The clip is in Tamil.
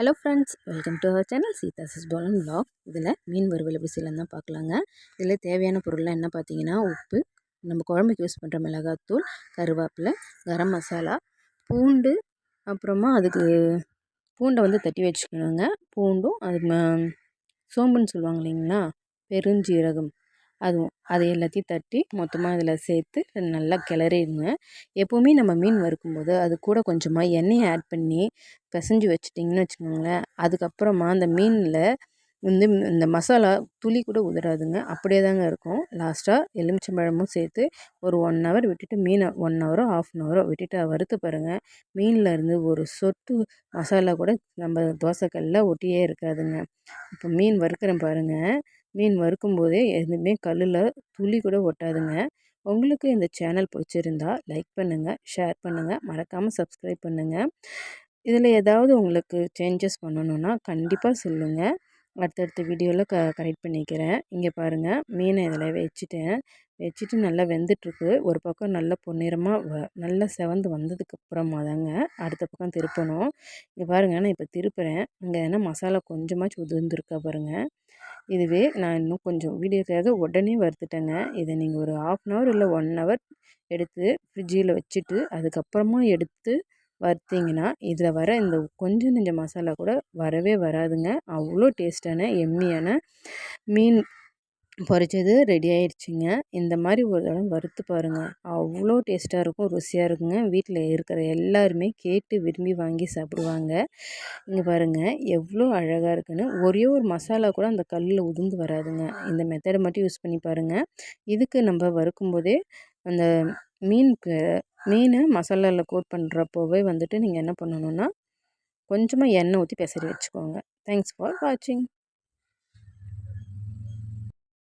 Hello friends, welcome to our channel Seetha's போலன் vlog. இதில் மீன் வறுவல் எப்படி செய்யலாம் தான் பார்க்கலாங்க. இதில் தேவையான பொருள்லாம் என்ன பார்த்தீங்கன்னா, உப்பு, நம்ம குழம்புக்கு யூஸ் பண்ணுற மிளகாத்தூள், கருவேப்பிலை, கரம் மசாலா, பூண்டு, அப்புறமா அதுக்கு பூண்டை வந்து தட்டி வச்சுக்கணுங்க. பூண்டும் அது சோம்புன்னு சொல்லுவாங்க இல்லைங்களா, பெருஞ்சீரகம், அதுவும் அதை எல்லாத்தையும் தட்டி மொத்தமாக அதில் சேர்த்து நல்லா கிளறிடுங்க. எப்போவுமே நம்ம மீன் வறுக்கும்போது அது கூட கொஞ்சமாக எண்ணெயை ஆட் பண்ணி பிசைஞ்சு வச்சிட்டிங்கன்னு வச்சுக்கோங்களேன், அதுக்கப்புறமா அந்த மீனில் வந்து இந்த மசாலா துளி கூட உதறாதுங்க, அப்படியே தாங்க இருக்கும். லாஸ்ட்டாக எலுமிச்சம்பழமும் சேர்த்து ஒரு 1 ஹவர் விட்டுட்டு மீனை 1 ஹவரோ 1/2 ஹவரோ விட்டுட்டு வறுத்து பாருங்கள். மீனில் இருந்து ஒரு சொட்டு மசாலா கூட நம்ம தோசைக்கல்லில் ஒட்டியே இருக்காதுங்க. இப்போ மீன் வறுக்கிறேன் பாருங்கள், மீன் வறுக்கும்போதே எதுவுமே கல்லில் துளி கூட ஒட்டாதுங்க. உங்களுக்கு இந்த சேனல் பிடிச்சிருந்தா லைக் பண்ணுங்கள், ஷேர் பண்ணுங்கள், மறக்காமல் சப்ஸ்கிரைப் பண்ணுங்கள். இதில் ஏதாவது உங்களுக்கு சேஞ்சஸ் பண்ணணுன்னா கண்டிப்பாக சொல்லுங்கள். அடுத்தடுத்த வீடியோவில் கரெக்ட் பண்ணிக்கிறேன். இங்கே பாருங்கள், மீனை இதில் வச்சுட்டு நல்லா வெந்துட்டுருக்கு. ஒரு பக்கம் நல்லா பொன்னிறமாக நல்லா செவந்து வந்ததுக்கப்புறமா தாங்க அடுத்த பக்கம் திருப்பணும். இங்கே பாருங்கள், நான் இப்போ திருப்புறேன். இங்கே ஏன்னா மசாலா கொஞ்சமாச்சும் உதிர்ந்துருக்கா பாருங்கள். இதுவே நான் இன்னும் கொஞ்சம் வீடியோக்காக உடனே வறுத்துட்டேங்க. இதை நீங்கள் ஒரு 1/2 ஹவர் இல்லை 1 ஹவர் எடுத்து ஃப்ரிட்ஜில் வச்சுட்டு அதுக்கப்புறமா எடுத்து வறுத்தீங்கன்னா இதில் வர இந்த கொஞ்சம் நெஞ்ச மசாலா கூட வரவே வராதுங்க. அவ்வளோ டேஸ்ட்டான எம்மியான மீன் பொரிச்சது ரெடி ஆயிடுச்சுங்க. இந்த மாதிரி ஒரு தடவை வறுத்து பாருங்கள், அவ்வளோ டேஸ்ட்டாக இருக்கும், ருசியாக இருக்குங்க. வீட்டில் இருக்கிற எல்லாருமே கேட்டு விரும்பி வாங்கி சாப்பிடுவாங்க. இங்கே பாருங்கள் எவ்வளோ அழகாக இருக்குன்னு. ஒரே ஒரு மசாலா கூட அந்த கல்லில் உதிர்ந்து வராதுங்க. இந்த மெத்தடை மட்டும் யூஸ் பண்ணி பாருங்கள். இதுக்கு நம்ம வறுக்கும்போதே அந்த மீனை மசாலாவில் கோட் பண்ணுறப்போவே வந்துட்டு நீங்கள் என்ன பண்ணணுன்னா கொஞ்சமாக எண்ணெய் ஊற்றி பெசரி வச்சுக்கோங்க. தேங்க்ஸ் ஃபார் வாட்சிங்.